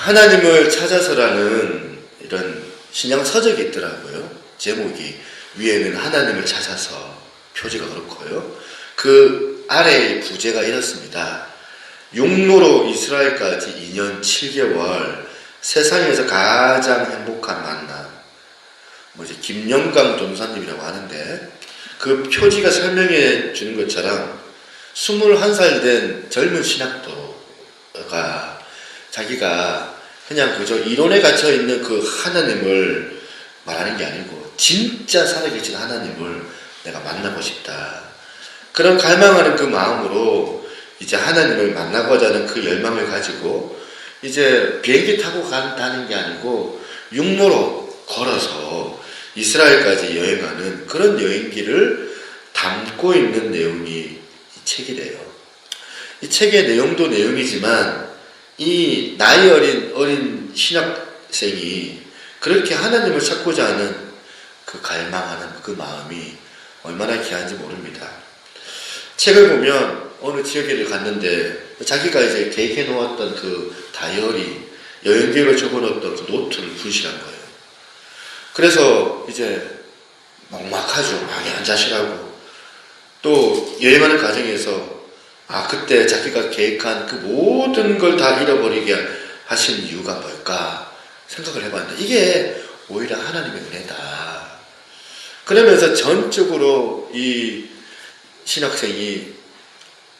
하나님을 찾아서라는 이런 신약 서적이 있더라고요. 제목이 위에는 하나님을 찾아서 표지가 그렇고요. 그 아래의 부제가 이렇습니다. 육로로 이스라엘까지 2년 7개월 세상에서 가장 행복한 만남. 이제 김영강 전도사님이라고 하는데 그 표지가 설명해 주는 것처럼 21살 된 젊은 신학도가 자기가 그냥 그저 이론에 갇혀 있는 그 하나님을 말하는 게 아니고 진짜 살아계신 하나님을 내가 만나고 싶다. 그런 갈망하는 그 마음으로 이제 하나님을 만나고자 하는 그 열망을 가지고 이제 비행기 타고 간다는 게 아니고 육로로 걸어서 이스라엘까지 여행하는 그런 여행기를 담고 있는 내용이 이 책이래요. 이 책의 내용도 내용이지만 이 나이 어린 신학생이 그렇게 하나님을 찾고자 하는 그 갈망하는 그 마음이 얼마나 귀한지 모릅니다. 책을 보면 어느 지역에를 갔는데 자기가 이제 계획해 놓았던 그 다이어리, 여행 계획을 적어 놓았던 그 노트를 분실한 거예요. 그래서 이제 막막하죠. 망연자실하고 또 여행하는 과정에서 그때 자기가 계획한 그 모든 걸 다 잃어버리게 하신 이유가 뭘까 생각을 해봤는데 이게 오히려 하나님의 은혜다. 그러면서 전적으로 이 신학생이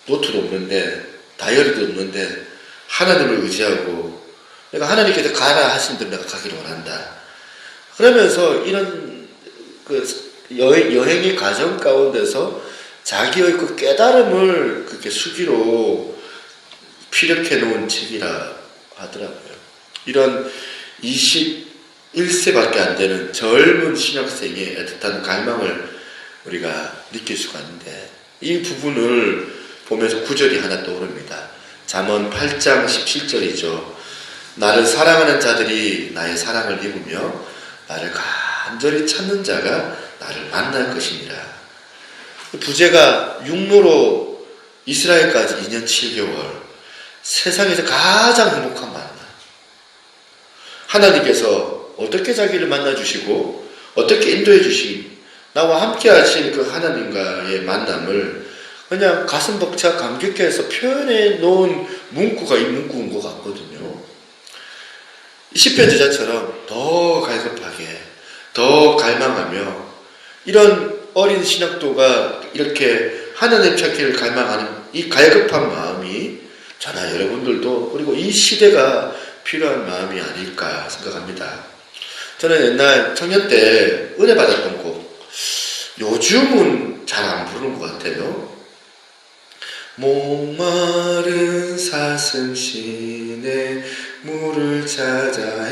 노트도 없는데 다이어리도 없는데 하나님을 의지하고 내가 하나님께서 가라 하신 대로 내가 가기를 원한다. 그러면서 이런 그 여행의 과정 가운데서 자기의 그 깨달음을 그렇게 수기로 피력해 놓은 책이라 하더라고요. 이런 21세밖에 안 되는 젊은 신학생의 애틋한 갈망을 우리가 느낄 수가 있는데 이 부분을 보면서 구절이 하나 떠오릅니다. 잠언 8장 17절이죠. 나를 사랑하는 자들이 나의 사랑을 입으며 나를 간절히 찾는 자가 나를 만날 것이니라. 부제가 육로로 이스라엘까지 2년 7개월 세상에서 가장 행복한 만남. 하나님께서 어떻게 자기를 만나주시고 어떻게 인도해 주신 나와 함께 하신 그 하나님과의 만남을 그냥 가슴 벅차 감격해 해서 표현해 놓은 문구가 이 문구인 것 같거든요. 시편 저자처럼 더 갈급하게 더 갈망하며 이런 어린 신학도가 이렇게 하나님 찾기를 갈망하는 이 갈급한 마음이 저나 여러분들도 그리고 이 시대가 필요한 마음이 아닐까 생각합니다. 저는 옛날 청년 때 은혜 받았던 곡 요즘은 잘 안 부르는 것 같아요. 목마른 사슴시내 물을 찾아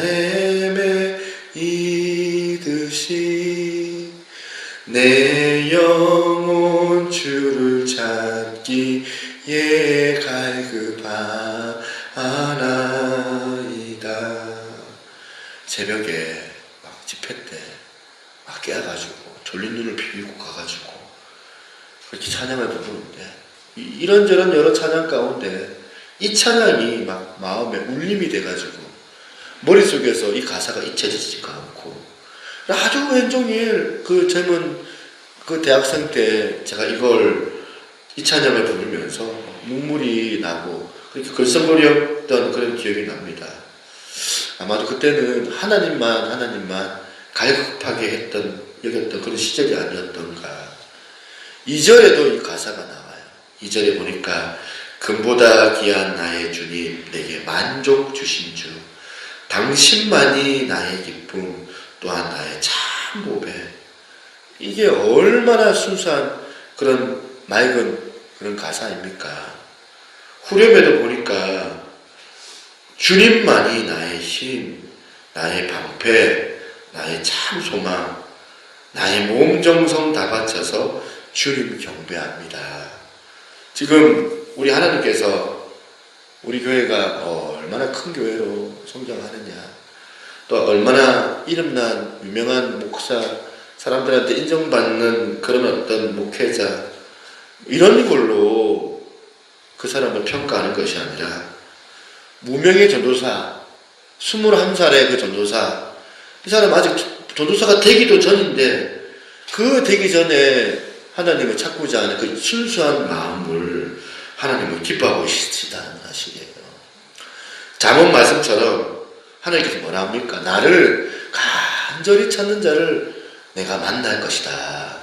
헤매이듯이 내 영혼 주를 찾기에 갈급하나이다. 새벽에 막 집회 때 막 깨어가지고 졸린 눈을 비비고 가가지고 그렇게 찬양을 부르는데 이런저런 여러 찬양 가운데 이 찬양이 막 마음에 울림이 돼가지고 머릿속에서 이 가사가 잊혀지지가 않고 아주 왼종일 그 젊은 그 대학생 때 제가 이 찬양을 부르면서 눈물이 나고 그렇게 걸성거렸던 그런 기억이 납니다. 아마도 그때는 하나님만 갈급하게 여겼던 그런 시절이 아니었던가. 2절에도 이 가사가 나와요. 2절에 보니까 금보다 귀한 나의 주님 내게 만족 주신 주 당신만이 나의 기쁨 또한 나의 참 보배. 이게 얼마나 순수한 그런 맑은 그런 가사입니까? 후렴에도 보니까 주님만이 나의 힘, 나의 방패, 나의 참 소망, 나의 몸 정성 다 바쳐서 주님 경배합니다. 지금 우리 하나님께서 우리 교회가 얼마나 큰 교회로 성장하느냐, 또 얼마나 이름난 유명한 목사, 사람들한테 인정받는 그런 어떤 목회자, 이런 걸로 그 사람을 평가하는 것이 아니라 무명의 전도사, 21살의 그 전도사, 이 사람 아직 전도사가 되기도 전인데 그 되기 전에 하나님을 찾고자 하는 그 순수한 마음을 하나님을 기뻐하고 계시다는 사실이에요. 잠언 말씀처럼 하나님께서 뭐라 합니까? 나를 간절히 찾는 자를 내가 만날 것이다.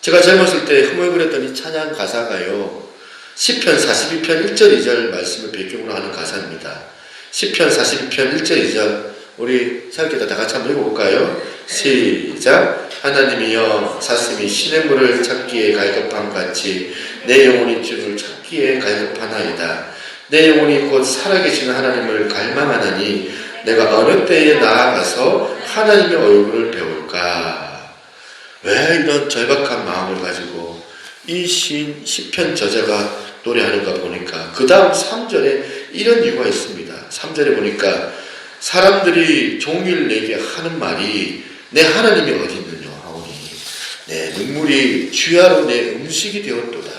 제가 젊었을 때 흥얼거렸던 이 찬양 가사가요, 시편 42편 1절 2절 말씀을 배경으로 하는 가사입니다. 시편 42편 1절 2절 우리 생각해서 다 같이 한번 읽어볼까요? 시작. 하나님이여 사슴이 시냇 물을 찾기에 갈급함 같이 내 영혼이 주를 찾기에 갈급하나이다. 내 영혼이 곧 살아계시는 하나님을 갈망하나니 내가 어느 때에 나아가서 하나님의 얼굴을 배울까. 왜 이런 절박한 마음을 가지고 이 시편 저자가 노래하는가 보니까 그 다음 3절에 이런 이유가 있습니다. 3절에 보니까 사람들이 종일 내게 하는 말이 내 하나님이 어디 있느냐 하오니 내 눈물이 주야로 내 음식이 되었도다.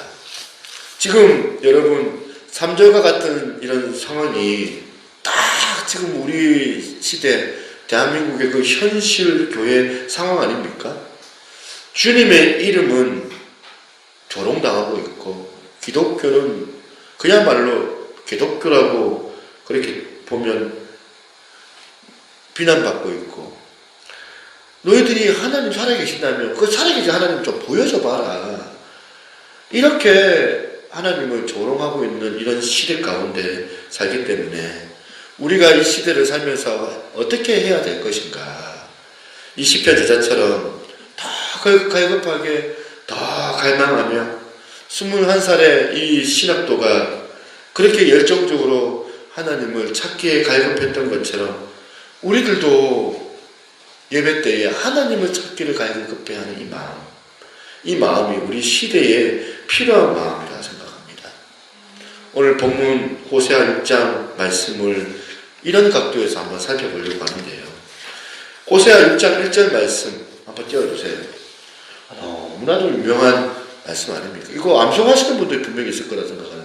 지금 여러분 3절과 같은 이런 상황이 딱 지금 우리 시대 대한민국의 그 현실 교회 상황 아닙니까? 주님의 이름은 조롱당하고 있고 기독교는 그야말로 기독교라고 그렇게 보면 비난받고 있고, 너희들이 하나님 살아계신다면 그 살아계신 하나님 좀 보여줘 봐라. 이렇게 하나님을 조롱하고 있는 이런 시대 가운데 살기 때문에 우리가 이 시대를 살면서 어떻게 해야 될 것인가. 이 시편 저자처럼 더 갈급하게 더 갈망하며 21살의 이 신학도가 그렇게 열정적으로 하나님을 찾기에 갈급했던 것처럼 우리들도 예배 때에 하나님을 찾기를 갈급해하는 이 마음이 우리 시대에 필요한 마음이라 생각합니다. 오늘 본문 호세아 6장 말씀을 이런 각도에서 한번 살펴보려고 하는데요. 호세아 6장 1절 말씀 한번 띄워주세요. 너무나도 유명한 말씀 아닙니까? 이거 암송하시는 분들이 분명히 있을 거라 생각하는데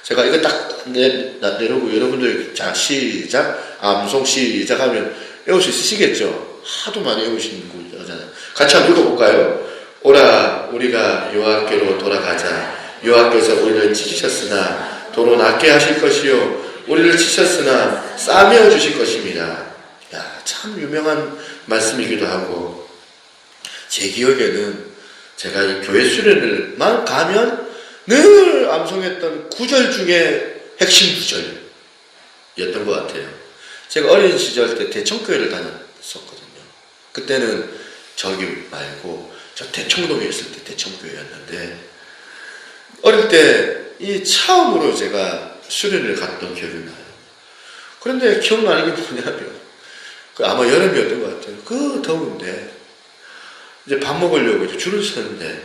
제가 이거 딱 내려고 여러분들 자 시작 암송 시작 하면 외울 수 있으시겠죠? 하도 많이 외우시는 거잖아요. 같이 한번 읽어볼까요? 오라 우리가 여호와께로 돌아가자. 여호와께서 우리를 찢으셨으나 도로 낫게 하실 것이요 우리를 치셨으나 싸매어 주실 것입니다. 야, 참 유명한 말씀이기도 하고 제 기억에는 제가 이 교회 수련을만 가면 늘 암송했던 구절 중에 핵심 구절이었던 것 같아요. 제가 어린 시절 때 대청교회를 다녔었거든요. 그때는 저기 말고 저 대청동에 있을 때 대청교회였는데 어릴 때 이 처음으로 제가 수련을 갔던 기억이 나요. 그런데 기억나는 게 뭐냐면 아마 여름이었던 것 같아요. 그 더운데 이제 밥 먹으려고 이제 줄을 서는데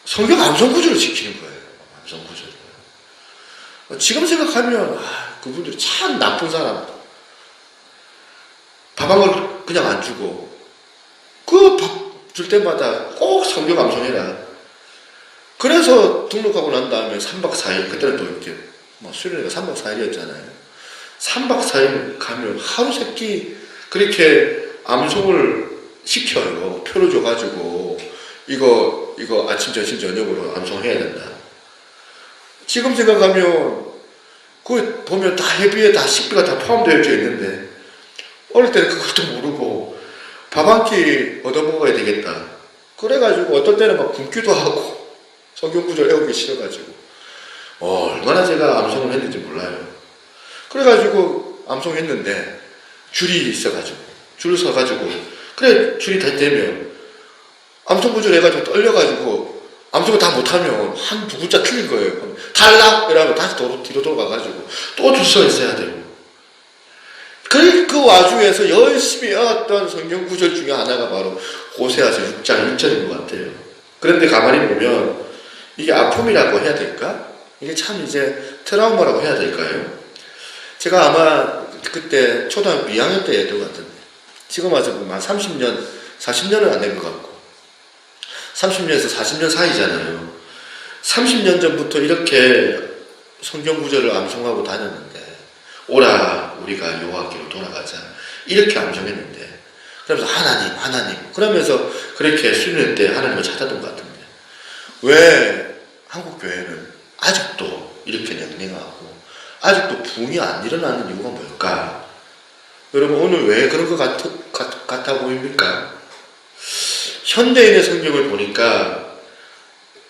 성경 암송 구절을 지키는 거예요. 암송 구절을. 지금 생각하면 그분들이 참 나쁜 사람. 밥 한 걸 그냥 안 주고 그 밥 줄 때마다 꼭 성경 암송해라. 그래서 등록하고 난 다음에 3박 4일 그때는 또 이렇게 수련회가 3박 4일이었잖아요. 3박 4일 가면 하루 세끼 그렇게 암송을 시켜요. 표를 줘가지고 이거 아침 점심 저녁으로 암송해야 된다. 지금 생각하면 그 보면 다 회비에 다 식비가 다 포함되어 있는데 어릴 때는 그것도 모르고 밥 한 끼 얻어먹어야 되겠다. 그래가지고 어떨 때는 막 굶기도 하고 성경 구절 외우기 싫어가지고 얼마나 제가 암송을 했는지 몰라요. 그래가지고 암송했는데 줄이 있어가지고 줄 서가지고 그래 줄이 다 되면 암송 구절 해가지고 떨려가지고 암송을 다 못하면 한 두 글자 틀린 거예요. 탈락! 이러면 다시 뒤로 돌아가가지고 또 줄 서 있어야 되고 그 와중에서 열심히 외웠던 성경 구절 중에 하나가 바로 호세아서 6장 1절인 것 같아요. 그런데 가만히 보면 이게 아픔이라고 해야 될까? 이게 참 이제 트라우마라고 해야 될까요? 제가 아마 그때 초등학교 2학년 때였던 것 같은데 지금 와서 보면 한 30년, 40년은 안 된 것 같고 30년에서 40년 사이잖아요. 30년 전부터 이렇게 성경 구절을 암송하고 다녔는데 오라 우리가 여호와께로 돌아가자 이렇게 암송했는데, 그러면서 하나님 그러면서 그렇게 수련회 때 하나님을 찾았던 것 같은데, 왜 한국 교회는 아직도 이렇게 냉랭하고 아직도 부흥이 안 일어나는 이유가 뭘까? 여러분, 오늘 왜 그런 것 같아 보입니까? 현대인의 성경을 보니까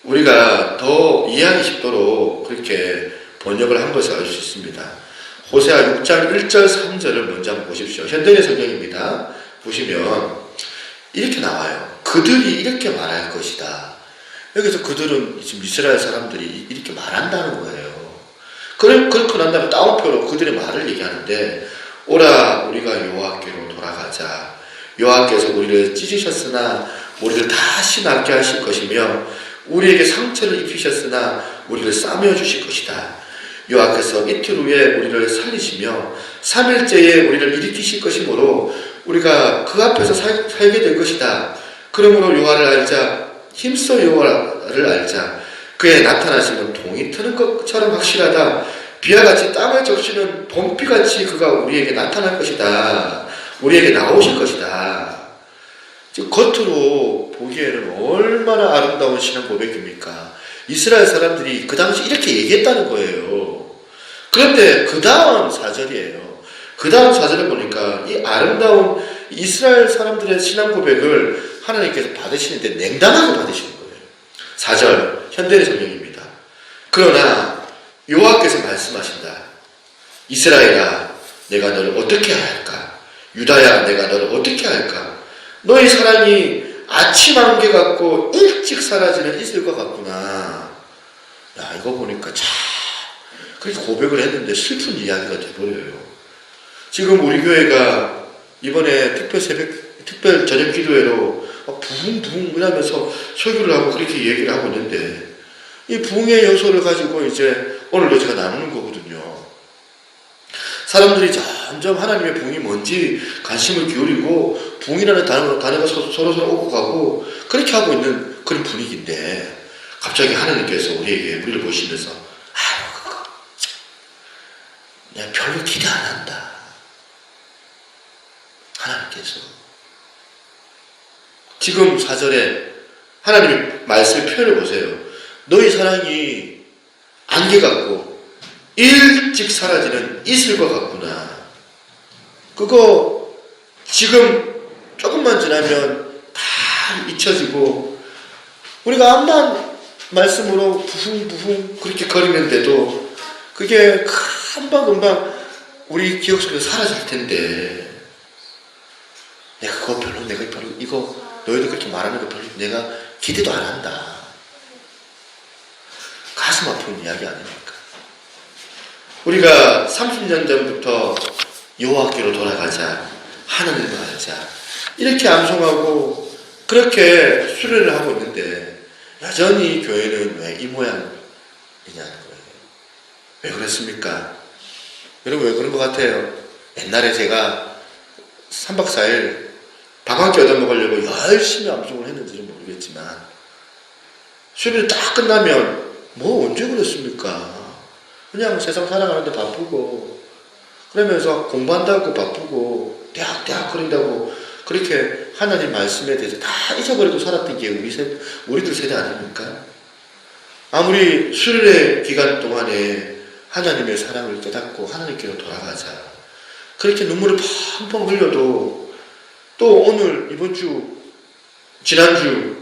우리가 더 이해하기 쉽도록 그렇게 번역을 한 것을 알 수 있습니다. 호세아 6장 1절 3절을 먼저 한번 보십시오. 현대인의 성경입니다. 보시면 이렇게 나와요. 그들이 이렇게 말할 것이다. 여기서 그들은 지금 이스라엘 사람들이 이렇게 말한다는 거예요. 그렇고 난 다음에 따옴표로 그들의 말을 얘기하는데, 오라 우리가 여호와께로 돌아가자. 여호와께서 우리를 찢으셨으나 우리를 다시 낫게 하실 것이며 우리에게 상처를 입히셨으나 우리를 싸매어 주실 것이다. 여호와께서 이틀 후에 우리를 살리시며 3일째에 우리를 일으키실 것이므로 우리가 그 앞에서 살게 될 것이다. 그러므로 여호와를 알자. 힘써 여호와를 알자. 그의 나타나시는 동이 트는 것처럼 확실하다. 비와 같이 땅을 적시는 봄비같이 그가 우리에게 나타날 것이다. 우리에게 나오실 것이다. 지금 겉으로 보기에는 얼마나 아름다운 신앙 고백입니까? 이스라엘 사람들이 그 당시 이렇게 얘기했다는 거예요. 그런데 그 다음 4절이에요. 그 다음 4절을 보니까 이 아름다운 이스라엘 사람들의 신앙 고백을 하나님께서 받으시는데 냉담하게 받으시는 거예요. 4절 현대의 성경입니다. 그러나 여호와께서 말씀하신다. 이스라엘아, 내가 너를 어떻게 할까? 유다야, 내가 너를 어떻게 할까? 너의 사랑이 아침 안개 같고 일찍 사라지는 이슬과 같구나. 야, 이거 보니까 참 그렇게 고백을 했는데 슬픈 이야기가 돼버려요. 지금 우리 교회가 이번에 특별 저녁 기도회로 부흥 이러면서 설교를 하고 그렇게 얘기를 하고 있는데, 이 부흥의 요소를 가지고 이제 오늘도 제가 나누는 거거든요. 사람들이 점점 하나님의 부흥이 뭔지 관심을 기울이고 부흥이라는 단어가 서로 오고 가고 그렇게 하고 있는 그런 분위기인데, 갑자기 하나님께서 우리를 보시면서 내가 별로 기대 안 한다. 하나님께서 지금 4절에 하나님의 말씀 표현을 보세요. 너희 사랑이 안개 같고 일찍 사라지는 이슬과 같구나. 그거 지금 조금만 지나면 다 잊혀지고, 우리가 암만 말씀으로 부흥 그렇게 거리는데도 그게 금방 우리 기억 속에서 사라질 텐데, 내가 별로 이거 너희들 그렇게 말하는 거 별로 내가 기대도 안 한다. 가슴 아픈 이야기 아닙니까? 우리가 30년 전부터 여호와께로 돌아가자, 하나님을 알자 이렇게 암송하고 그렇게 수련을 하고 있는데, 여전히 교회는 왜 이 모양이냐는 거예요. 왜 그랬습니까? 여러분, 왜 그런 것 같아요? 옛날에 제가 3박 4일 방학기 얻어먹으려고 열심히 암송을 했는지는 모르겠지만, 수련이 딱 끝나면 언제 그랬습니까? 그냥 세상 살아가는데 바쁘고, 그러면서 공부한다고 바쁘고, 대학 그린다고 그렇게 하나님 말씀에 대해서 다 잊어버리고 살았던 게 우리들 세대 아닙니까? 아무리 수련의 기간 동안에 하나님의 사랑을 깨닫고 하나님께로 돌아가자 그렇게 눈물을 펑펑 흘려도, 또 오늘 이번 주 지난주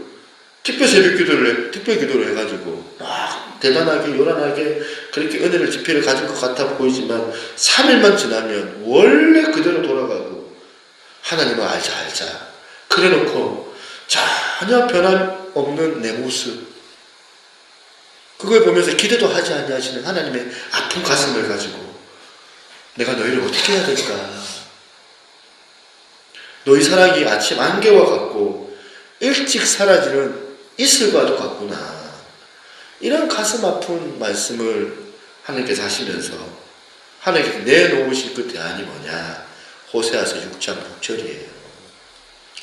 특별 기도를 해가지고 막 대단하게 요란하게 그렇게 은혜를 집회를 가질 것 같아 보이지만 3일만 지나면 원래 그대로 돌아가고 하나님을 알자 그래놓고 전혀 변함없는 내 모습, 그걸 보면서 기대도 하지 않으시는 하나님의 아픈 가슴을 가지고 내가 너희를 어떻게 해야 될까? 너희 사랑이 아침 안개와 같고 일찍 사라지는 이슬과도 같구나. 이런 가슴 아픈 말씀을 하나님께서 하시면서 하나님께서 내놓으실 그 대안이 뭐냐? 호세아서 6장 6절이에요.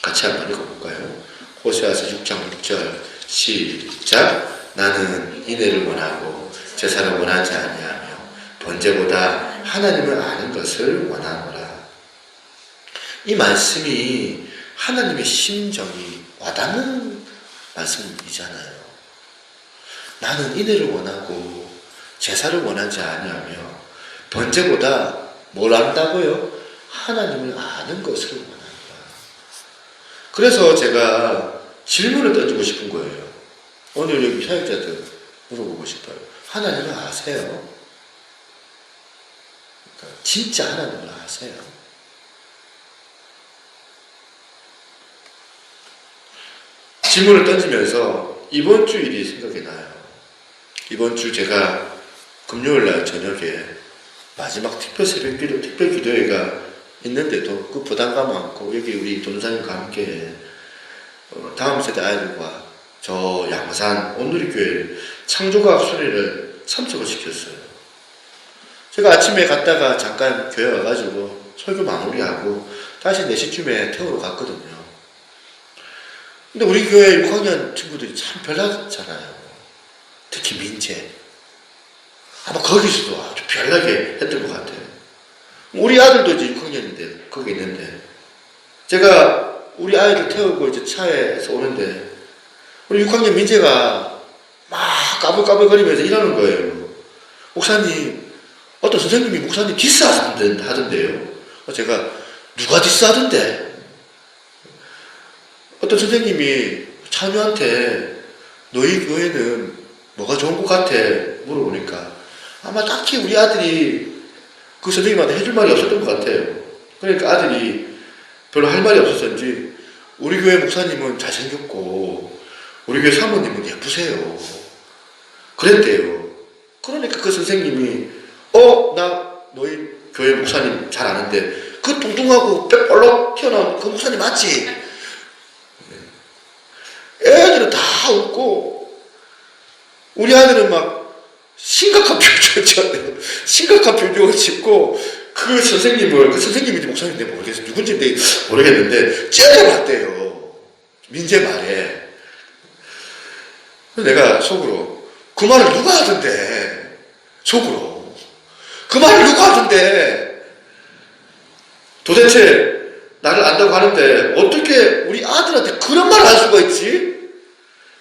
같이 한번 읽어볼까요? 호세아서 6장 6절 시작. 나는 인애를 원하고 제사를 원하지 아니하며 번제보다 하나님을 아는 것을 원하노라. 이 말씀이 하나님의 심정이 와닿는 말씀이잖아요. 나는 은혜를 원하고 제사를 원하지 아니하며 번제보다 뭘 안다고요? 하나님을 아는 것을 원한다. 그래서 제가 질문을 던지고 싶은 거예요. 오늘 여기 사역자들 물어보고 싶어요. 하나님을 아세요? 그러니까 진짜 하나님을 아세요? 질문을 던지면서 이번 주 일이 생각이 나요. 이번 주 제가 금요일날 저녁에 마지막 특별 새벽기도, 특별 기도회가 있는데도 그 부담감 않고 여기 우리 전사님과 함께 다음 세대 아이들과 저 양산 온누리교회 창조과학 순회를 참석을 시켰어요. 제가 아침에 갔다가 잠깐 교회 와가지고 설교 마무리하고 다시 4시쯤에 태우러 갔거든요. 근데 우리 교회 6학년 친구들이 참 별나잖아요. 특히 민재. 아마 거기서도 아주 별나게 했던 것 같아요. 우리 아들도 이제 6학년인데, 거기 있는데. 제가 우리 아이들 태우고 이제 차에서 오는데, 우리 6학년 민재가 막 까불까불거리면서 이러는 거예요. 목사님, 어떤 선생님이 목사님 디스하던데요. 제가, 누가 디스하던데? 어떤 선생님이 찬우한테 너희 교회는 뭐가 좋은 것 같아? 물어보니까 아마 딱히 우리 아들이 그 선생님한테 해줄 말이 없었던 것 같아요. 그러니까 아들이 별로 할 말이 없었는지 우리 교회 목사님은 잘생겼고 우리 교회 사모님은 예쁘세요. 그랬대요. 그러니까 그 선생님이 나 너희 교회 목사님 잘 아는데 그 뚱뚱하고 뼈볼록 튀어나온 그 목사님 맞지? 애들은 다 웃고 우리 아들은 막 심각한 표정을 짓고 그 선생님인지 목사님인지 모르겠어요. 누군지 모르겠는데 째려봤대요. 민재 말에. 내가 속으로 그 말을 누가 하던데 속으로 그 말을 누가 하던데 도대체 나를 안다고 하는데 어떻게 우리 아들한테 그런 말을 할 수가 있지?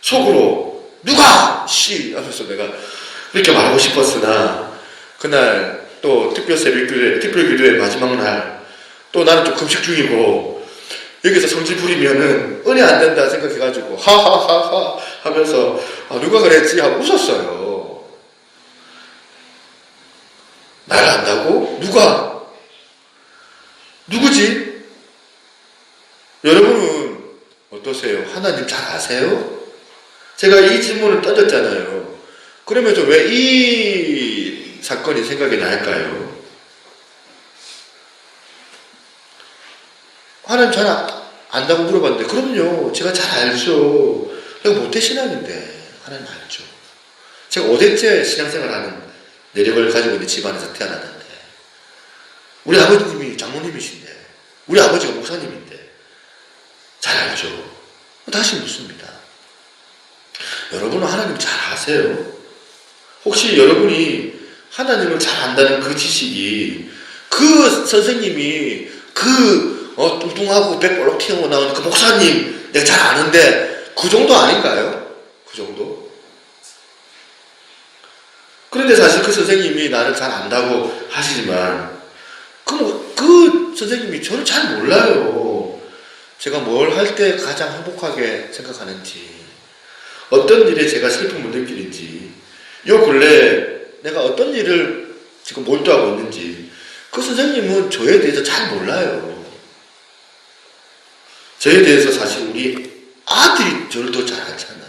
속으로 누가 씨 하면서 내가 그렇게 말하고 싶었으나 그날 또 특별 기도회 마지막 날 또 나는 좀 금식 중이고 여기서 성질 부리면은 은혜 안 된다 생각해가지고 하하하하 하면서 누가 그랬지 하고 웃었어요. 나를 안다고? 누구지? 여러분은 어떠세요? 하나님 잘 아세요? 제가 이 질문을 던졌잖아요. 그러면서 왜 이 사건이 생각이 날까요? 하나님 잘 안다고 물어봤는데 그럼요. 제가 잘 알죠. 내가 모태신앙인데 하나님 알죠. 제가 5대째 신앙생활하는 내력을 가지고 있는 집안에서 태어났는데 우리 아버님이 장모님이신데 우리 아버지가 목사님인데 잘 알죠. 다시 묻습니다. 여러분은 하나님 잘 아세요? 혹시 여러분이 하나님을 잘 안다는 그 지식이 그 선생님이 뚱뚱하고 배 볼록 튀어나온 그 목사님 내가 잘 아는데 그 정도 아닌가요? 그 정도? 그런데 사실 그 선생님이 나를 잘 안다고 하시지만 그 선생님이 저를 잘 몰라요. 제가 뭘 할 때 가장 행복하게 생각하는지 어떤 일에 제가 슬픔을 느끼는지 요 근래 내가 어떤 일을 지금 몰두하고 있는지 그 선생님은 저에 대해서 잘 몰라요. 저에 대해서 사실 우리 아들이 저를 더 잘 알잖아요.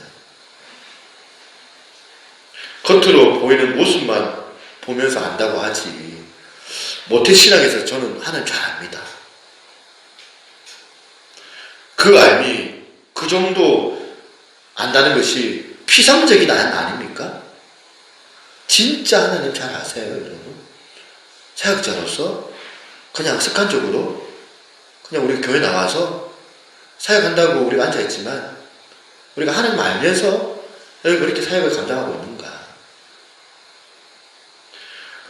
겉으로 보이는 모습만 보면서 안다고 하지 모태신앙에서 저는 하나님 잘 압니다. 그 알미 그 정도 안다는 것이 피상적인 안 아닙니까? 진짜 하나님 잘 아세요, 여러분? 사역자로서 그냥 습관적으로 그냥 우리 교회 나와서 사역한다고 우리가 앉아있지만 우리가 하나님 알면서 그렇게 사역을 감당하고 있는가?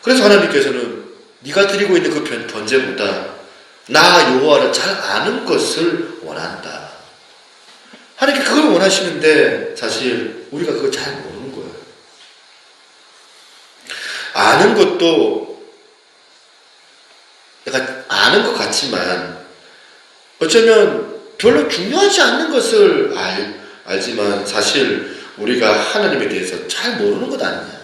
그래서 하나님께서는 네가 드리고 있는 그 번제보다 나 여호와를 잘 아는 것을 원한다. 하나님께 그걸 원하시는데 사실 우리가 그걸 잘 모르는 거예요. 아는 것도 약간 아는 것 같지만 어쩌면 별로 중요하지 않는 것을 알지만 사실 우리가 하나님에 대해서 잘 모르는 것 아니냐.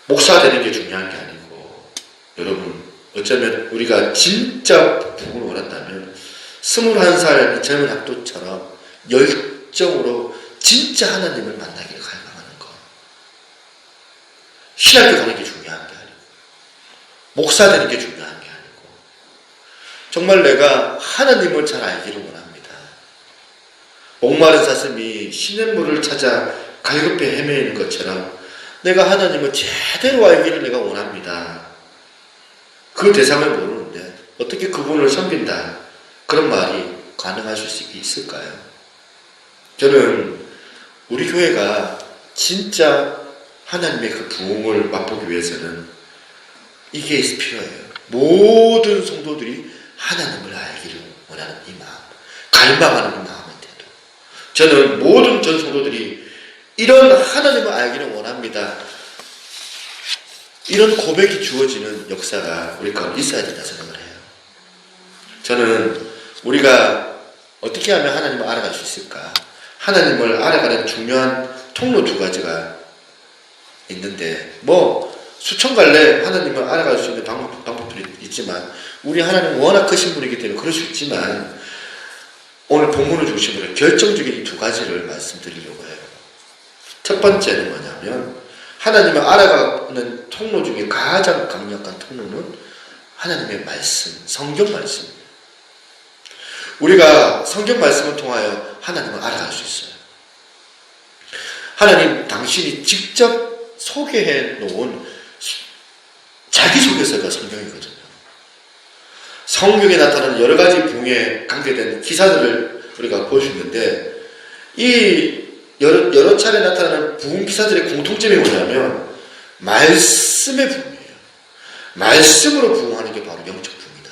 목사 되는 게 중요한 게 아니고 여러분 어쩌면 우리가 진짜 복음을 원한다면 21살 이 젊은 학도처럼 열정으로 진짜 하나님을 만나기를 갈망하는 것. 신학교 가는 게 중요한 게 아니고 목사 되는 게 중요한 게 아니고 정말 내가 하나님을 잘 알기를 원합니다. 목마른 사슴이 시냇물을 찾아 갈급해 헤매는 것처럼 내가 하나님을 제대로 알기를 내가 원합니다. 그 대상을 모르는데 어떻게 그분을 섬긴다 그런 말이 가능하실 수 있을까요? 저는 우리 교회가 진짜 하나님의 그 부흥을 맛보기 위해서는 이게 필요해요. 모든 성도들이 하나님을 알기를 원하는 이 마음, 갈망하는 이 마음의 태도. 저는 모든 전 성도들이 이런 하나님을 알기를 원합니다. 이런 고백이 주어지는 역사가 우리 가운데 있어야 된다 생각을 해요. 저는 우리가 어떻게 하면 하나님을 알아갈 수 있을까? 하나님을 알아가는 중요한 통로 2가지가 있는데 수천 갈래 하나님을 알아갈 수 있는 방법들이 있지만 우리 하나님 워낙 크신 분이기 때문에 그럴 수 있지만 오늘 본문을 중심으로 결정적인 이 2가지를 말씀드리려고 해요. 첫 번째는 뭐냐면 하나님을 알아가는 통로 중에 가장 강력한 통로는 하나님의 말씀, 성경 말씀입니다. 우리가 성경 말씀을 통하여 하나님을 알아갈 수 있어요. 하나님 당신이 직접 소개해 놓은 자기소개서가 성경이거든요. 성경에 나타나는 여러 가지 부흥에 관계된 기사들을 우리가 볼 수 있는데 이 여러 차례 나타나는 부흥 기사들의 공통점이 뭐냐면 말씀의 부흥이에요. 말씀으로 부흥하는 게 바로 영적 부흥이다.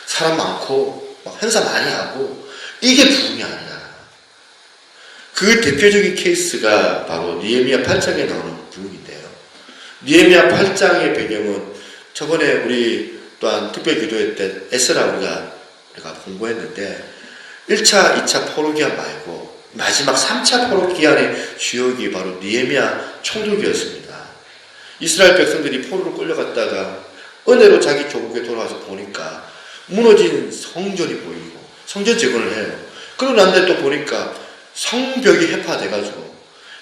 사람 많고 막 행사 많이 하고 이게 부흥이 아니라 그 대표적인 케이스가 바로 느헤미야 8장에 나오는 부흥인데요. 느헤미야 8장의 배경은 저번에 우리 또한 특별 기도회 때 에스라 우리가 공부했는데 1차, 2차 포로기한 말고 마지막 3차 포로기한의 주역이 바로 느헤미야 총독이었습니다. 이스라엘 백성들이 포로로 끌려갔다가 은혜로 자기 조국에 돌아와서 보니까 무너진 성전이 보이고 성전 재건을 해요. 그러고 난 다음에 또 보니까 성벽이 해파돼가지고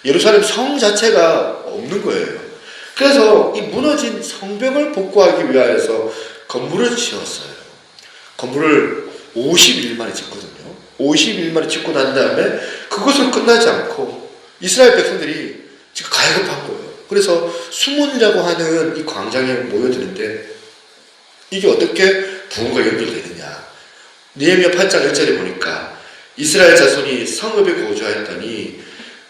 예루살렘 성 자체가 없는 거예요. 그래서 이 무너진 성벽을 복구하기 위하여서 건물을 지었어요. 건물을 50일 만에 짓거든요. 50일 만에 짓고 난 다음에 그것으로 끝나지 않고 이스라엘 백성들이 지금 갈급한 거예요. 그래서 수문이라고 하는 이 광장에 모여드는데 이게 어떻게 부흥과 연결되느냐. 느헤미야 8장 1절에 보니까 이스라엘 자손이 성읍에 거주하였더니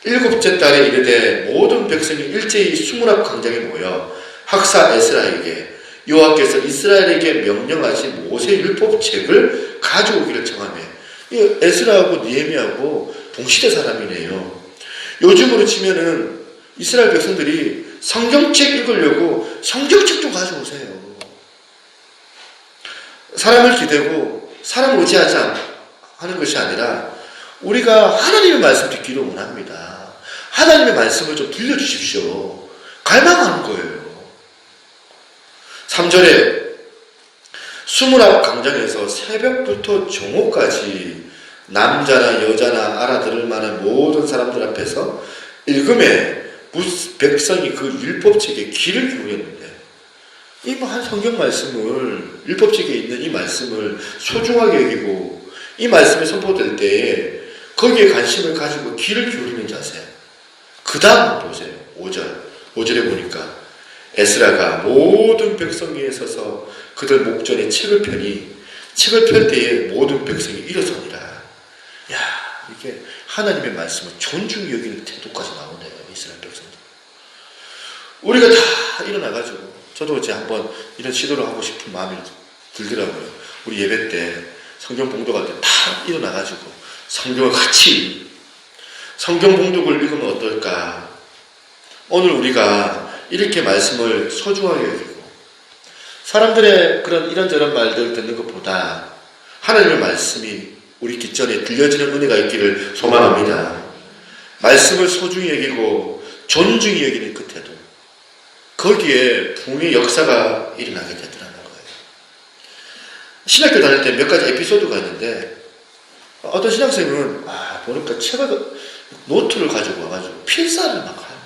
7째 달에 이르되 모든 백성이 일제히 수문 앞 광장에 모여 학사 에스라에게 여호와께서 이스라엘에게 명령하신 모세 율법책을 가져오기를 청하며 에스라하고 느헤미야하고 동시대 사람이네요. 요즘으로 치면은 이스라엘 백성들이 성경책 읽으려고 성경책 좀 가져오세요. 사람을 기대고 사람을 의지하지 하는 것이 아니라 우리가 하나님의 말씀 듣기를 원합니다. 하나님의 말씀을 좀 들려주십시오. 갈망하는 거예요. 3절에 수문 앞 광장에서 새벽부터 정오까지 남자나 여자나 알아들을 만한 모든 사람들 앞에서 읽음에 백성이 그 율법책에 귀를 기울였는데 이 한 성경 말씀을 율법책에 있는 이 말씀을 소중하게 여기고 이 말씀이 선포될 때에 거기에 관심을 가지고 귀를 기울이는 자세. 그 다음 보세요. 5절에 보니까 에스라가 모든 백성 위에 서서 그들 목전에 책을 펴니 책을 펼 때에 모든 백성이 일어서니라. 야, 이게 하나님의 말씀을 존중히 여기는 태도까지 나오네요. 이스라엘 백성들. 우리가 다 다 일어나가지고, 저도 이제 한번 이런 시도를 하고 싶은 마음이 들더라고요. 우리 예배 때 성경 봉독할 때 다 일어나가지고 성경을 같이 성경 봉독을 읽으면 어떨까? 오늘 우리가 이렇게 말씀을 소중하게 여기고 사람들의 그런 이런저런 말들 듣는 것보다 하나님의 말씀이 우리 귓전에 들려지는 은혜가 있기를 소망합니다. 말씀을 소중히 여기고 존중히 여기는 끝에도 거기에 부흥의 역사가 일어나게 되더라는 거예요. 신학교 다닐 때 몇 가지 에피소드가 있는데 어떤 신학생은 보니까 책을 노트를 가지고 와가지고 필사를 막 해요.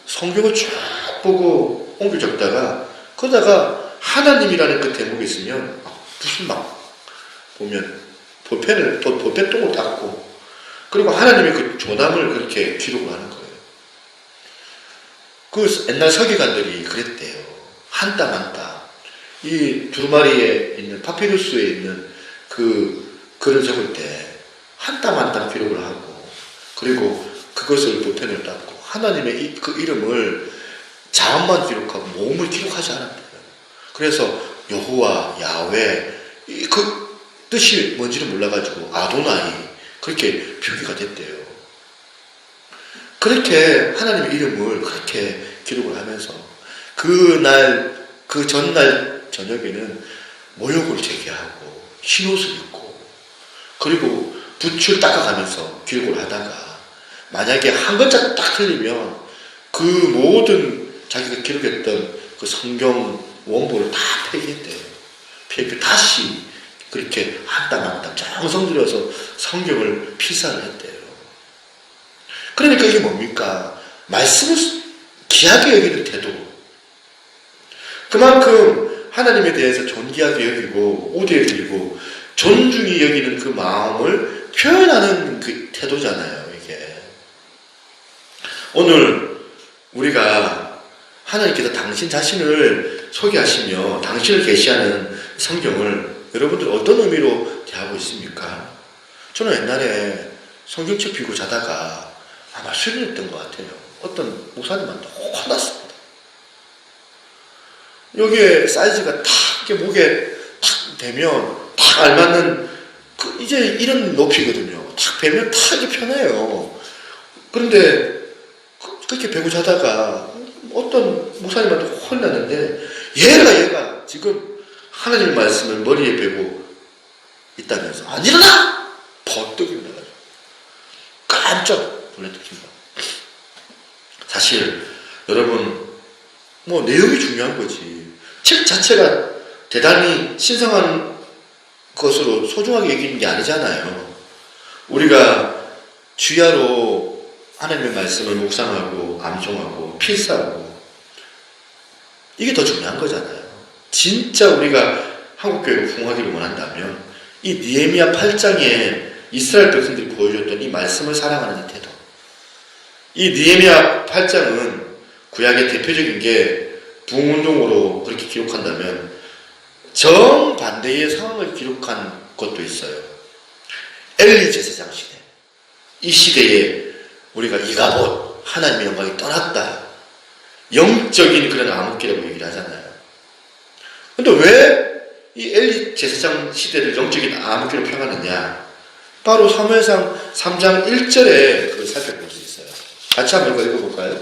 성경을 쭉 보고 옮겨 적다가 그러다가 하나님이라는 그 대목이 있으면 무슨 막 보면 볼펜통을 닦고 그리고 하나님의 그 조남을 그렇게 기록을 하는 거예요. 그 옛날 서기관들이 그랬대요. 한 땀 한 땀. 이 두루마리에 있는 파피루스에 있는 그 글을 적을 때 한 땀 한 땀 기록을 하고 그리고 그것을 볼펜을 닦고 하나님의 그 이름을 자음만 기록하고 몸을 기록하지 않았대요. 그래서 여호와, 야훼 그 뜻이 뭔지를 몰라가지고 아도나이 그렇게 표기가 됐대요. 그렇게 하나님의 이름을 그렇게 기록을 하면서 그 전날 저녁에는 모욕을 제기하고 흰옷을 입고 그리고 붓을 닦아가면서 기록을 하다가 만약에 한 글자 딱 틀리면 그 모든 자기가 기록했던 그 성경 원본을 다 폐기했대요. 폐기 다시 그렇게 한 땀 한 땀 정성 들여서 성경을 필사를 했대요. 그러니까 이게 뭡니까? 말씀을 귀하게 여기는 태도. 그만큼 하나님에 대해서 존귀하게 여기고 우대해 드리고 존중히 여기는 그 마음을 표현하는 그 태도잖아요. 이게 오늘 우리가 하나님께서 당신 자신을 소개하시며 당신을 계시하는 성경을 여러분들 어떤 의미로 대하고 있습니까? 저는 옛날에 성경책 비고 자다가 아마 수련했던 것 같아요. 어떤 목사님한테 혼났습니다. 여기에 사이즈가 탁 이렇게 목에 탁 대면 탁 알맞는 이제 이런 높이거든요. 탁 베면 탁 이렇게 편해요. 그런데 그렇게 베고 자다가 어떤 목사님한테 혼났는데 얘가 지금 하나님의 말씀을 머리에 베고 있다면서 안 일어나! 버떡 일어나가지고 깜짝 놀랐습니다. 사실 여러분 내용이 중요한 거지 책 자체가 대단히 신성한 것으로 소중하게 여기는 게 아니잖아요. 우리가 주야로 하나님의 말씀을 묵상하고 암송하고 필사하고 이게 더 중요한 거잖아요. 진짜 우리가 한국교회가 부흥하기를 원한다면 이 느헤미야 8장에 이스라엘 백성들이 보여줬던 이 말씀을 사랑하는 이 태도. 이 느헤미야 8장은 구약의 대표적인 게 부흥운동으로 그렇게 기록한다면 정반대의 상황을 기록한 것도 있어요. 엘리 제사장 시대. 이 시대에 우리가 이가봇 하나님의 영광이 떠났다. 영적인 그런 암흑기라고 얘기를 하잖아요. 근데 왜 이 엘리 제사장 시대를 영적인 암흑기로 평하느냐? 바로 사무엘상 3장 1절에 그걸 살펴볼 수 있어요. 같이 한번 읽어볼까요?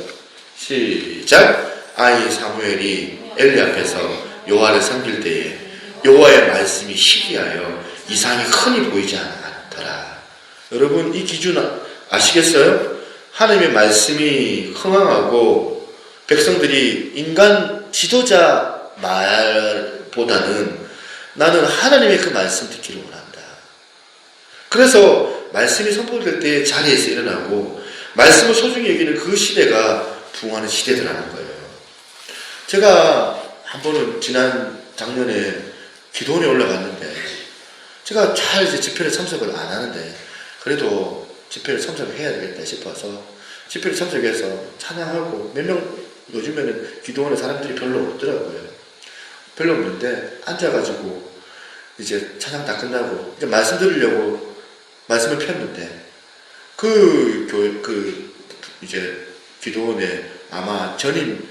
시작. 아이 사무엘이 엘리 앞에서 여호와를 섬길 때에 여호와의 말씀이 희귀하여 이상이 흔히 보이지 않더라. 여러분 이 기준 아시겠어요? 하나님의 말씀이 흥황하고 백성들이 인간 지도자 말보다는 나는 하나님의 그 말씀 듣기를 원한다. 그래서 말씀이 선포될 때 자리에서 일어나고 말씀을 소중히 여기는 그 시대가 부흥하는 시대더라는 거예요. 제가 한 번은 지난 작년에 기도원에 올라갔는데 제가 잘 이제 집회를 참석을 안 하는데 그래도 집회를 참석을 해야 되겠다 싶어서 집회를 참석해서 찬양하고 몇 명 요즘에는 기도원에 사람들이 별로 없더라고요. 별로 없는데 앉아가지고 이제 찬양 다 끝나고 이제 말씀 들으려고 말씀을 폈는데 그 교회 이제 기도원에 아마 전임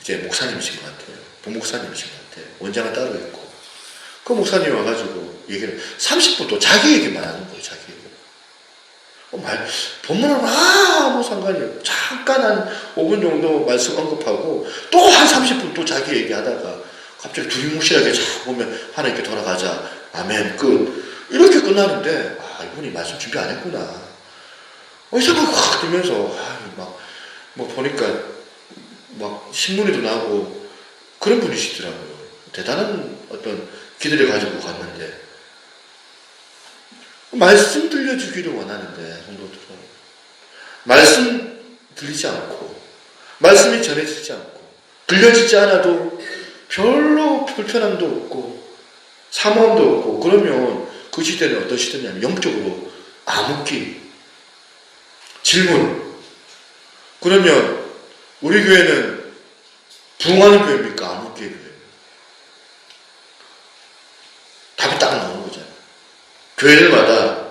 이제 목사님이신 것 같아요. 부목사님이신 것 같아요. 원장은 따로 있고. 그 목사님이 와가지고 얘기를 30분 또 자기 얘기만 하는 거예요. 자기 얘기. 본문은 아무 상관이 없어요. 잠깐 한 5분 정도 말씀 언급하고 또 한 30분 또 자기 얘기하다가 갑자기 두리뭉실하게 쫙 보면 하나님께 돌아가자. 아멘. 끝. 이렇게 끝나는데 이분이 말씀 준비 안 했구나. 이 생각이 확 들면서 뭐 보니까 막 신문에도 나오고 그런 분이시더라고요. 대단한 어떤 기대를 가지고 갔는데 말씀 들려주기를 원하는데 성도들은 말씀 들리지 않고 말씀이 전해지지 않고 들려지지 않아도 별로 불편함도 없고 사모함도 없고 그러면 그 시대는 어떤 시대냐면 영적으로 암흑기 질문. 그러면 우리 교회는 부흥하는 교회입니까? 암흑기의 교회? 답이 딱 나오는 거잖아요. 교회들마다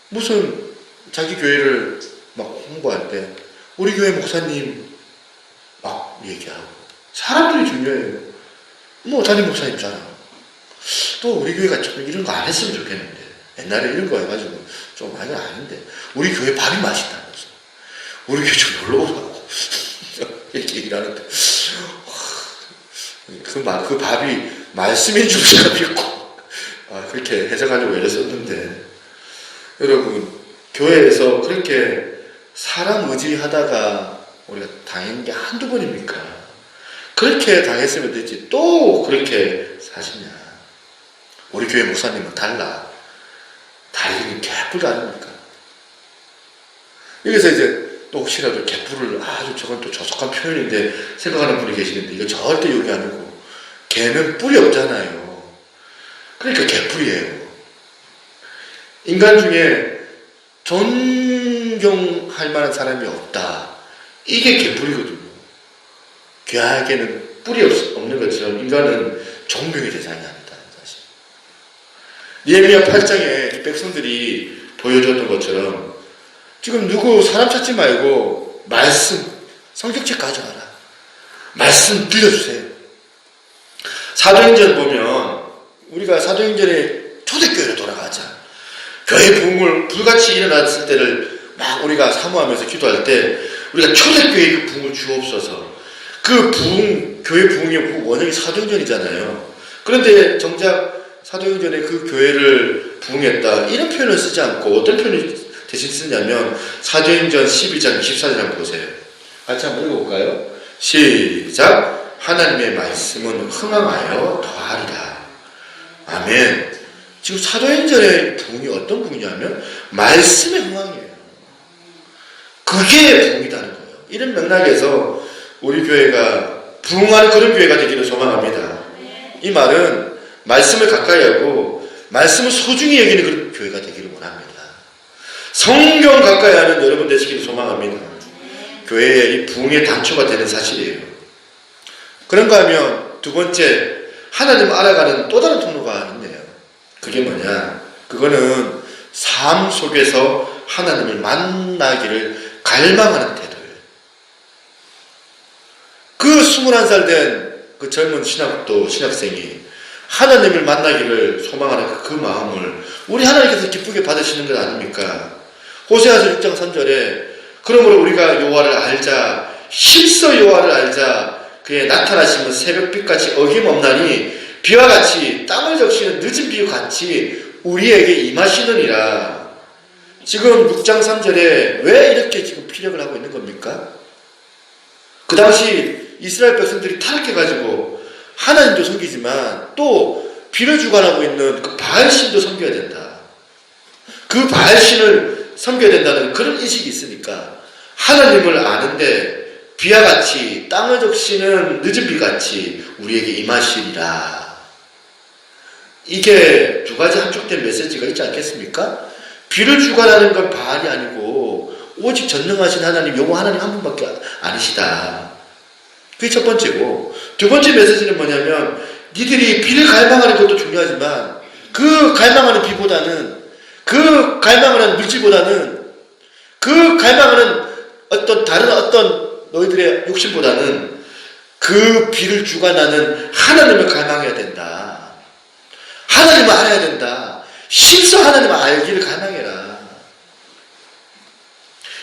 무슨 자기 교회를 막 홍보할 때 우리 교회 목사님 막 얘기하고 사람들이 중요해요. 뭐 담임 목사님잖아. 또 우리 교회가 좀 이런 거 안 했으면 좋겠는데 옛날에 이런 거 해가지고 좀 많이 아닌데 우리 교회 밥이 맛있다면서 우리 교회 좀 놀러 오라고 이렇게 얘기를 하는데 그 밥이 말씀인 줄 믿고 그렇게 해석하려고 애를 썼는데 여러분 교회에서 그렇게 사람 의지하다가 우리가 당한 게 한두 번입니까? 그렇게 당했으면 됐지 또 그렇게 사시냐? 우리 교회 목사님은 달라. 달리는 개뿔 아닙니까? 여기서 이제 또 혹시라도 개뿔을 아주 저건 또 조속한 표현인데 생각하는 분이 계시는데 이거 절대 욕이 아니고 개는 뿔이 없잖아요. 그러니까 개뿔이에요. 인간 중에 존경할 만한 사람이 없다. 이게 개뿔이거든요. 개에게는 뿔이 없는 것처럼 인간은 존경의 대상이 아니다. 사실. 예레미야 8장에 백성들이 보여줬던 것처럼 지금 누구 사람 찾지 말고 말씀, 성경책 가져와라. 말씀 들려주세요. 사도행전 보면 우리가 사도행전에 초대교회로 돌아가자. 교회 부흥을 불같이 일어났을 때를 막 우리가 사모하면서 기도할 때 우리가 초대교회의 그 부흥을 주옵소서. 그 부흥, 교회 부흥의 원형이 사도행전이잖아요. 그런데 정작 사도행전에 그 교회를 부흥했다. 이런 표현을 쓰지 않고 어떤 표현을 대신 쓰냐면 사도행전 12장 24절 보세요. 같이 한번 읽어볼까요? 시작. 하나님의 말씀은 흥황하여 더하리라. 아멘. 지금 사도행전의 부흥이 어떤 부흥이냐면 말씀의 흥황이에요. 그게 부흥이라는 거예요. 이런 맥락에서 우리 교회가 부흥하는 그런 교회가 되기를 소망합니다. 이 말은 말씀을 가까이 하고 말씀을 소중히 여기는 그런 교회가 되기를 원합니다. 성경 가까이 하는 여러분 되시기를 소망합니다. 교회의 이 부흥의 단초가 되는 사실이에요. 그런가 하면 두 번째, 하나님을 알아가는 또 다른 통로가 있네요. 그게 뭐냐? 그거는 삶 속에서 하나님을 만나기를 갈망하는 태도예요. 그 21살 된 그 젊은 신학생이 하나님을 만나기를 소망하는 그 마음을 우리 하나님께서 기쁘게 받으시는 것 아닙니까? 호세아서 6장 3절에 그러므로 우리가 여호와를 알자, 힘써 여호와를 알자, 그의 나타나심은 새벽빛같이 어김없나니 비와 같이 땅을 적시는 늦은 비와 같이 우리에게 임하시느니라. 지금 6장 3절에 왜 이렇게 지금 피력을 하고 있는 겁니까? 그 당시 이스라엘 백성들이 타락해가지고 하나님도 섬기지만 또 비를 주관하고 있는 그 바알신도 섬겨야 된다. 그 바알신을 섬겨야 된다는 그런 인식이 있으니까 하나님을 아는데 비와 같이 땅을 적시는 늦은 비같이 우리에게 임하시리라. 이게 두 가지 함축된 메시지가 있지 않겠습니까? 비를 주관하는 건 바알이 아니고 오직 전능하신 하나님, 여호와 하나님 한 분밖에 아니시다. 그게 첫 번째고, 두 번째 메시지는 뭐냐면 니들이 비를 갈망하는 것도 중요하지만 그 갈망하는 비보다는, 그 갈망하는 물질보다는, 그 갈망하는 어떤 다른 어떤 너희들의 욕심보다는 그 비를 주관하는 하나님을 갈망해야 된다. 하나님을 알아야 된다. 심서 하나님을 알기를 갈망해라.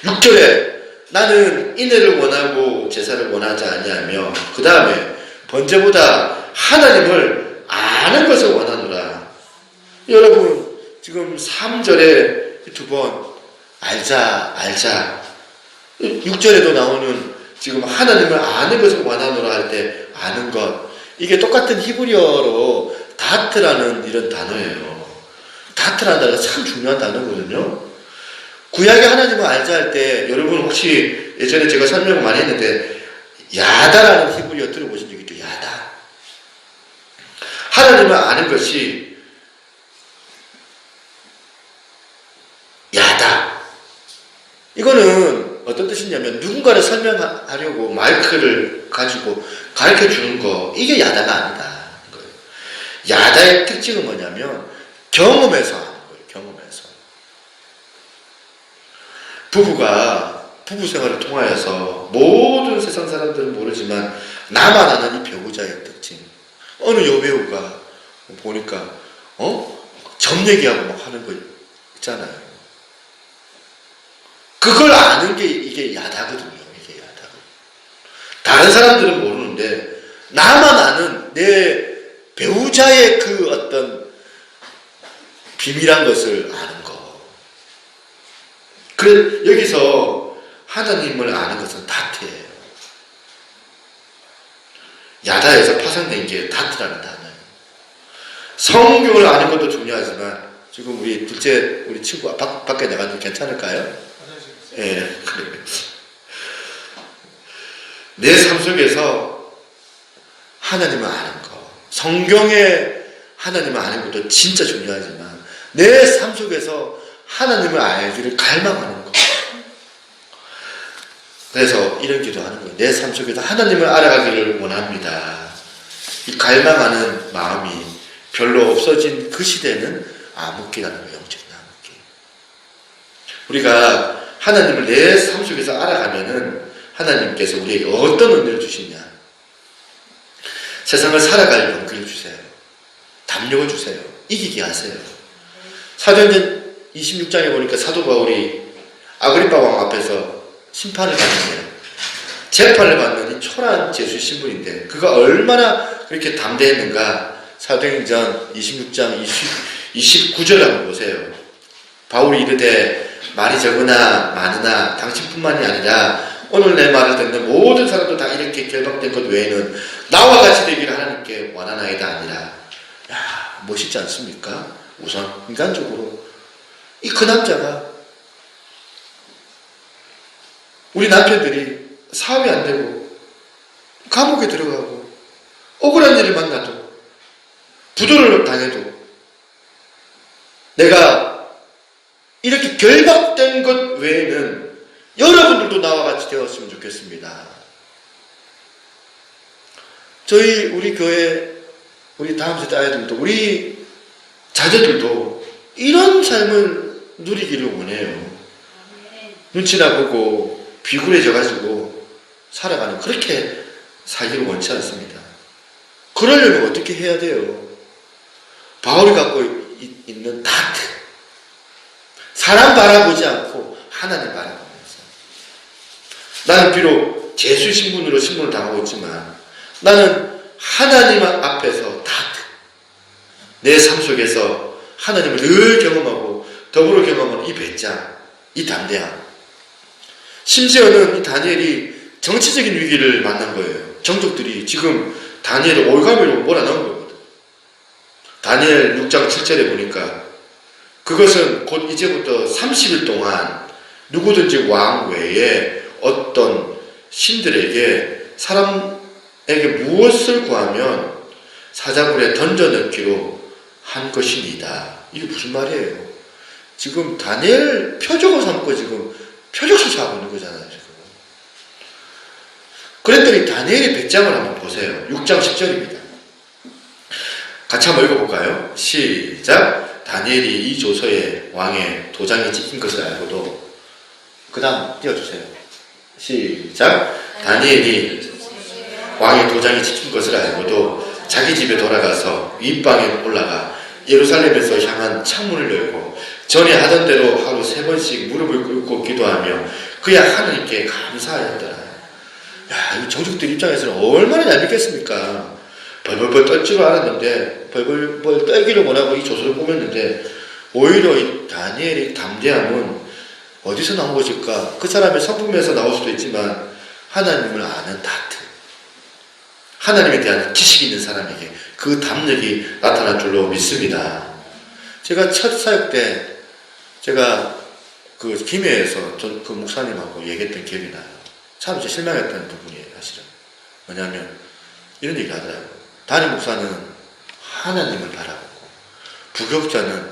6절에 나는 인애를 원하고 제사를 원하지 아니하며 그 다음에 번제보다 하나님을 아는 것을 원하노라. 여러분 지금 3절에 두 번 알자 6절에도 나오는 지금 하나님을 아는 것을 원하노라 할 때 아는 것, 이게 똑같은 히브리어로 다트라는 이런 단어예요. 다트라는 단어가 참 중요한 단어거든요. 구약의 하나님을 알자 할 때 여러분 혹시 예전에 제가 설명을 많이 했는데 야다라는 히브리어 들어보신 적 있죠? 야다. 하나님을 아는 것이 야다. 이거는 어떤 뜻이냐면 누군가를 설명하려고 마이크를 가지고 가르쳐 주는 거, 이게 야다가 아니다. 야다의 특징은 뭐냐면 경험에서 하는 거예요. 경험에서. 부부가 부부 생활을 통하여서 모든 세상 사람들은 모르지만 나만 아는 이 배우자의 특징. 어느 여배우가 보니까 점 얘기하고 막 하는 거 있잖아요. 그걸 아는 게 이게 야다거든요. 이게 야다거든요. 다른 사람들은 모르는데 나만 아는 내 배우자의 그 어떤 비밀한 것을 아는 거. 그래 여기서 하나님을 아는 것은 다트예요. 야다에서 파생된 게 다트라는 단어예요. 성경을 아는 것도 중요하지만 지금 우리 둘째 우리 친구 밖에 나가도 괜찮을까요? 예, 그래요. 내 삶 속에서 하나님을 아는 거, 성경에 하나님을 아는 것도 진짜 중요하지만 내 삶 속에서 하나님을 알기를 갈망하는 거. 그래서 이런 기도하는 거예요. 내 삶 속에서 하나님을 알아가기를 원합니다. 이 갈망하는 마음이 별로 없어진 그 시대는 암흑기라는 거예요. 영적인 암흑기. 우리가 하나님을 내 삶 속에서 알아가면은 하나님께서 우리에게 어떤 은혜를 주시냐. 세상을 살아갈 용기를 주세요. 담력을 주세요. 이기게 하세요. 사도행전 26장에 보니까 사도 바울이 아그리파 왕 앞에서 심판을 받는데요. 재판을 받는 이 초라한 제수 신분인데 그가 얼마나 그렇게 담대했는가. 사도행전 26장 29절 한번 보세요. 바울이 이르되 말이 적으나 많으나 당신뿐만이 아니라 오늘 내 말을 듣는 모든 사람도 다 이렇게 결박된 것 외에는 나와 같이 되기를 하나님께 원하나이다 아니라. 야, 멋있지 않습니까? 우선 인간적으로 이 그 남자가 우리 남편들이 사업이 안 되고 감옥에 들어가고 억울한 일을 만나도 부도를 당해도 내가 이렇게 결박된 것 외에는 여러분들도 나와 같이 되었으면 좋겠습니다. 우리 교회, 우리 다음 세대 아이들도, 우리 자녀들도 이런 삶을 누리기를 원해요. 눈치나 보고 비굴해져가지고 살아가는, 그렇게 살기를 원치 않습니다. 그러려면 어떻게 해야 돼요? 바울이 갖고 있는 다트. 사람 바라보지 않고 하나님 바라보면서. 나는 비록 제수 신분으로 신분을 당하고 있지만 나는 하나님 앞에서 다트. 내 삶 속에서 하나님을 늘 경험하고 더불어 경험하는 이 배짱, 이 담대함. 심지어는 이 다니엘이 정치적인 위기를 만난 거예요. 정족들이 지금 다니엘을 올가미로 몰아넣은 거거든. 다니엘 6장 7절에 보니까 그것은 곧 이제부터 30일 동안 누구든지 왕 외에 어떤 신들에게 사람에게 무엇을 구하면 사자굴에 던져넣기로 한 것이니이다. 이게 무슨 말이에요? 지금 다니엘 표적을 삼고 지금 표적 수사하고 있는 거잖아요. 지금. 그랬더니 다니엘의 배짱을 한번 보세요. 6장 10절입니다. 같이 한번 읽어볼까요? 시작. 다니엘이 이 조서에 왕의 도장이 찍힌 것을 알고도 그 다음 띄워주세요. 시작. 다니엘이 왕의 도장이 찍힌 것을 알고도 자기 집에 돌아가서 윗방에 올라가 예루살렘에서 향한 창문을 열고 전에 하던 대로 하루 3번씩 무릎을 꿇고 기도하며 그야 하나님께 감사하였더라. 야, 이 정족들 입장에서는 얼마나 얄밉겠습니까? 벌벌벌 떨 줄 알았는데 벌벌벌 떨기를 원하고 이 조서를 꾸몄는데 오히려 이 다니엘의 담대함은 어디서 나온 것일까? 그 사람의 성품에서 나올 수도 있지만 하나님을 아는 다트, 하나님에 대한 지식이 있는 사람에게 그 담력이 나타날 줄로 믿습니다. 제가 첫 사역 때 제가 그 김해에서 그 목사님하고 얘기했던 기억이 나요. 참 이제 실망했던 부분이에요, 사실은. 뭐냐면 이런 얘기 하더라고요. 담임 목사는 하나님을 바라보고 부교육자는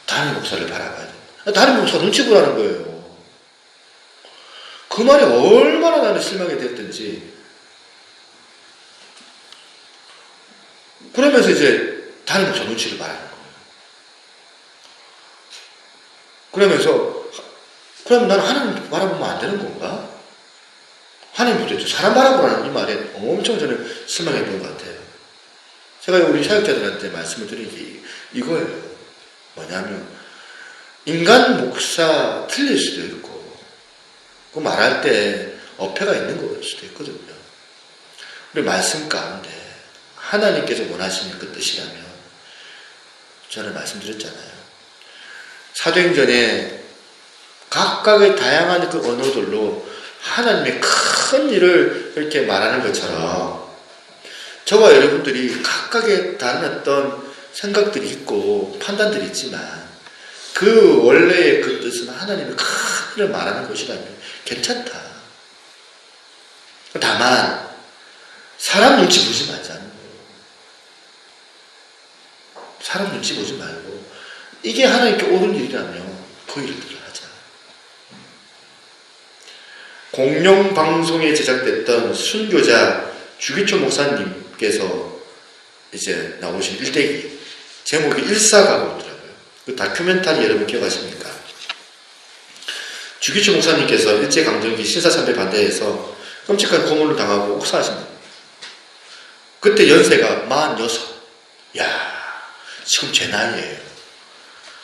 담임 목사를 바라봐야 된다. 담임 목사 눈치 보라는 거예요. 그 말에 얼마나 나는 실망이 됐든지. 그러면서 이제 담임 목사 눈치를 봐야 하는 거예요. 그러면서 그러면 나는 하나님 바라보면 안 되는 건가? 하나님 도대체 사람 바라보라는 이 말에 엄청 저는 실망했던 것 같아요. 제가 우리 사역자들한테 말씀을 드린 게 이거예요. 뭐냐면 인간 목사 틀릴 수도 있고 그 말할 때 어폐가 있는 걸 수도 있거든요. 우리 말씀 가운데 하나님께서 원하시는 그 뜻이라면 저는 말씀드렸잖아요. 사도행전에 각각의 다양한 그 언어들로 하나님의 큰 일을 이렇게 말하는 것처럼 저와 여러분들이 각각의 다른 어떤 생각들이 있고 판단들이 있지만 그 원래의 그 뜻은 하나님의 큰 일을 말하는 것이라면 괜찮다. 다만 사람 눈치 보지 말자는 거예요. 사람 눈치 보지 말고 이게 하나님께 옳은 일이라면 그 일을 하자. 공룡방송에 제작됐던 순교자 주기초 목사님께서 이제 나오신 일대기 제목이 일사가고더라고요. 그 다큐멘터리 여러분 기억하십니까? 주기초 목사님께서 일제강점기 신사참배 반대해서 끔찍한 고문을 당하고 옥사하십니다. 그때 연세가 46. 야, 지금 제 나이예요.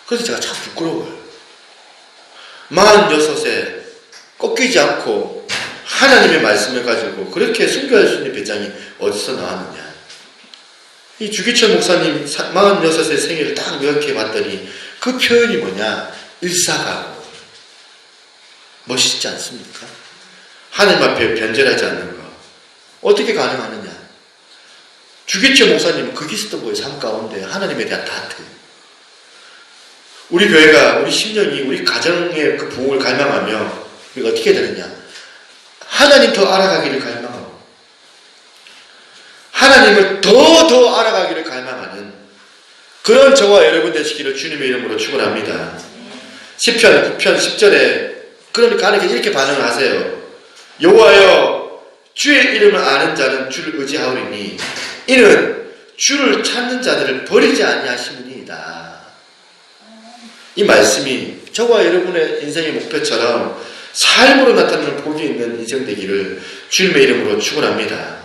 그래서 제가 참 부끄러워요. 46세 꺾이지 않고 하나님의 말씀을 가지고 그렇게 순교할 수 있는 배짱이 어디서 나왔느냐. 이 주기철 목사님 46세 생일을 딱 이렇게 봤더니 그 표현이 뭐냐? 일사가고. 멋있지 않습니까? 하나님 앞에 변절하지 않는 거. 어떻게 가능하느냐? 주기철 목사님은 그리스도의 삶 가운데 하나님에 대한 다트. 우리 교회가, 우리 심령이, 우리 가정의 그 부흥을 갈망하며 우리가 어떻게 되느냐? 하나님 더 알아가기를 갈망하고 하나님을 더 알아가기를 갈망하는 그런 저와 여러분 되시기를 주님의 이름으로 축원합니다. 시편 9편 10절에 그러니까 하나님께 이렇게 반응을 하세요. 여호와여 주의 이름을 아는 자는 주를 의지하오리니 이는 주를 찾는 자들을 버리지 아니하심이니이다. 이 말씀이 저와 여러분의 인생의 목표처럼 삶으로 나타나는 복이 있는 인생 되기를 주님의 이름으로 축원합니다.